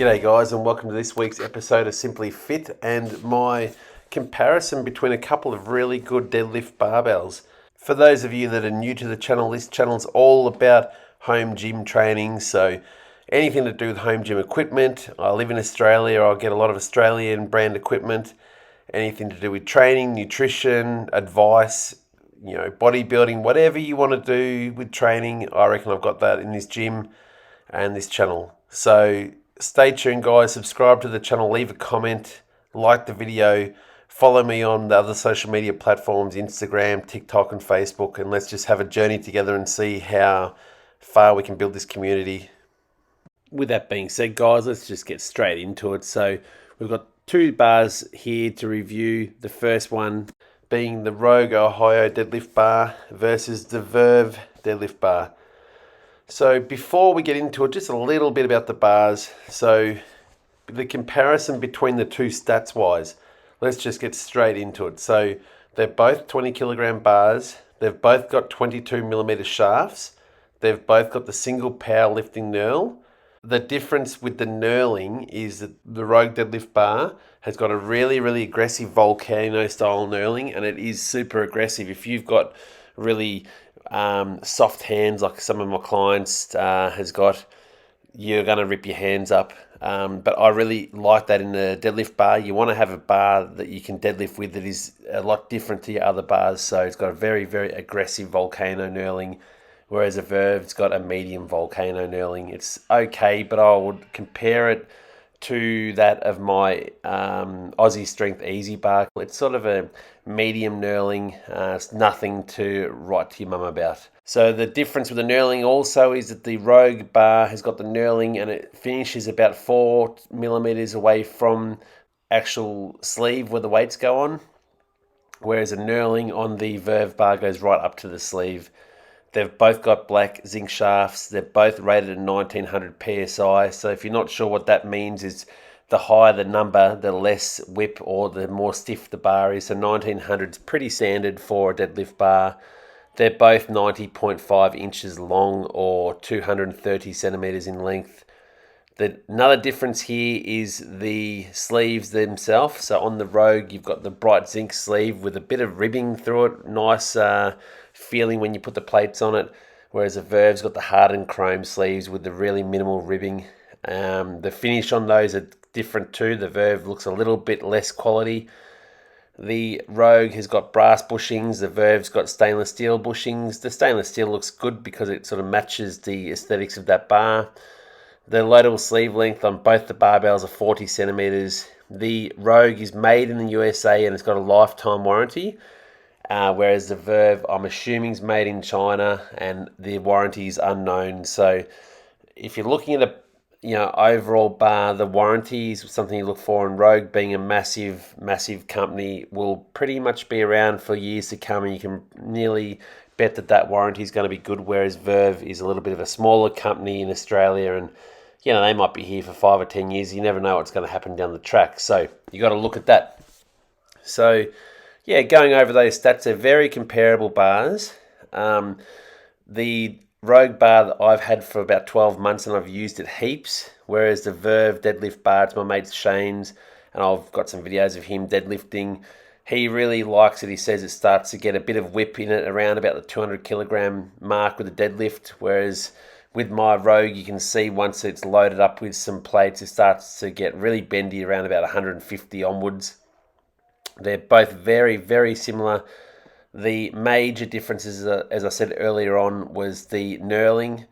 G'day guys, and welcome to this week's episode of Simply Fit and my comparison between a couple of really good deadlift barbells. For those of you that are new to the channel, this channel's all about home gym training, so anything to do with home gym equipment. I live in Australia, I'll get a lot of Australian brand equipment. Anything to do with training, nutrition, advice, bodybuilding, whatever you want to do with training, I reckon I've got that in this gym and this channel. So stay tuned guys, subscribe to the channel, leave a comment, like the video, follow me on the other social media platforms, Instagram, TikTok and Facebook, and let's just have a journey together and see how far we can build this community. With that being said guys, let's just get straight into it. So we've got two bars here to review. The first one being the Rogue Ohio deadlift bar versus the Verve deadlift bar. So before we get into it, just a little bit about the bars. So the comparison between the two stats wise, let's just get straight into it. So they're both 20 kilogram bars. They've both got 22 millimeter shafts. They've both got the single powerlifting knurl. The difference with the knurling is that the Rogue deadlift bar has got a really, really aggressive volcano style knurling, and it is super aggressive. If you've got really soft hands like some of my clients has got, you're going to rip your hands up. But I really like that in the deadlift bar. You want to have a bar that you can deadlift with that is a lot different to your other bars. So it's got a very, very aggressive volcano knurling, whereas a Verve's got a medium volcano knurling. It's okay, but I would compare it to that of my Aussie Strength Easy bar. It's sort of a medium knurling. It's nothing to write to your mum about. So the difference with the knurling also is that the Rogue bar has got the knurling and it finishes about 4 millimeters away from actual sleeve where the weights go on, whereas a knurling on the Verve bar goes right up to the sleeve. They've both got black zinc shafts. They're both rated at 1900 PSI. So if you're not sure what that means, is the higher the number, the less whip or the more stiff the bar is. So 1900 is pretty standard for a deadlift bar. They're both 90.5 inches long or 230 centimeters in length. Another difference here is the sleeves themselves. So on the Rogue, you've got the bright zinc sleeve with a bit of ribbing through it. Nice feeling when you put the plates on it, whereas the Verve's got the hardened chrome sleeves with the really minimal ribbing. The finish on those are different too. The Verve looks a little bit less quality. The Rogue has got brass bushings, the Verve's got stainless steel bushings. The stainless steel looks good because it sort of matches the aesthetics of that bar. The loadable sleeve length on both the barbells are 40 centimeters. The Rogue is made in the USA and it's got a lifetime warranty. Whereas the Verve, I'm assuming, is made in China and the warranty is unknown. So if you're looking at a overall bar, the warranty is something you look for, and Rogue, being a massive, massive company, will pretty much be around for years to come, and you can nearly bet that warranty is going to be good, whereas Verve is a little bit of a smaller company in Australia, and they might be here for 5 or 10 years. You never know what's going to happen down the track, so you got to look at that. So going over those stats, they're very comparable bars. The Rogue bar that I've had for about 12 months and I've used it heaps, whereas the Verve deadlift bar, it's my mate Shane's, and I've got some videos of him deadlifting. He really likes it. He says it starts to get a bit of whip in it around about the 200 kilogram mark with the deadlift, whereas with my Rogue, you can see once it's loaded up with some plates, it starts to get really bendy around about 150 onwards. They're both very, very similar. The major differences, as I said earlier on, was the knurling,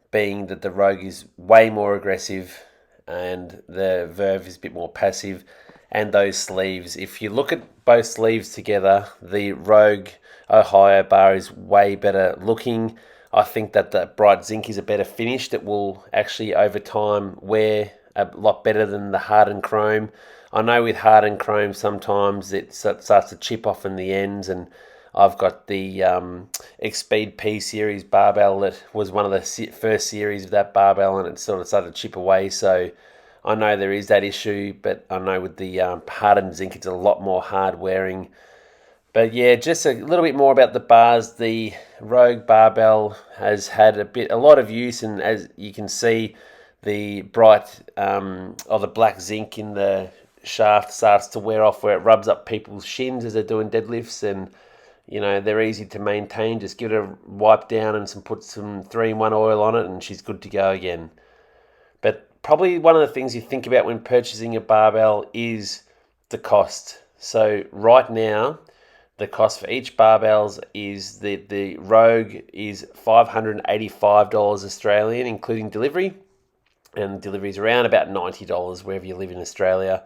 being that the Rogue is way more aggressive and the Verve is a bit more passive, and those sleeves. If you look at both sleeves together, the Rogue Ohio bar is way better looking. I think that the bright zinc is a better finish that will actually over time wear a lot better than the hardened chrome. I know with hardened chrome sometimes it starts to chip off in the ends, and I've got the X-Speed P series barbell that was one of the first series of that barbell, and it sort of started to chip away. So I know there is that issue, but I know with the hardened zinc it's a lot more hard wearing. But yeah, just a little bit more about the bars. The Rogue barbell has had a lot of use, and as you can see, the bright or the black zinc in the shaft starts to wear off where it rubs up people's shins as they're doing deadlifts, and they're easy to maintain. Just give it a wipe down and put some 3-in-1 oil on it, and she's good to go again. But probably one of the things you think about when purchasing a barbell is the cost. So right now, the cost for each barbells is the Rogue is $585 Australian, including delivery, and delivery is around about $90 wherever you live in Australia.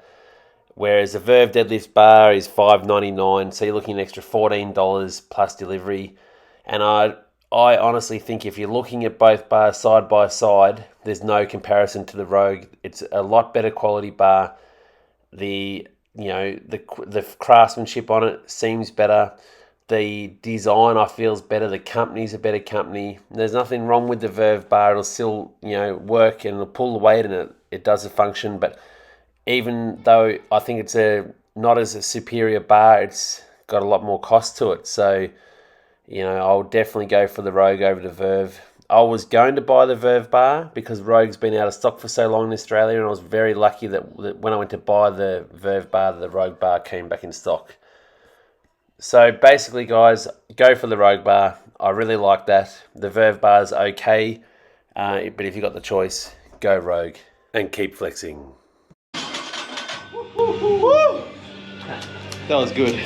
Whereas the Verve Deadlift bar is $5.99, so you're looking at an extra $14 plus delivery. And I honestly think if you're looking at both bars side by side, there's no comparison to the Rogue. It's a lot better quality bar. The craftsmanship on it seems better. The design I feel is better. The company's a better company. There's nothing wrong with the Verve bar. It'll still work and it'll pull the weight and it does a function. But even though I think it's not as a superior bar, it's got a lot more cost to it. So I'll definitely go for the Rogue over the Verve. I was going to buy the Verve bar because Rogue's been out of stock for so long in Australia, and I was very lucky that when I went to buy the Verve bar, the Rogue bar came back in stock. So basically, guys, go for the Rogue bar. I really like that. The Verve bar is okay, but if you've got the choice, go Rogue and keep flexing. Woo! That was good.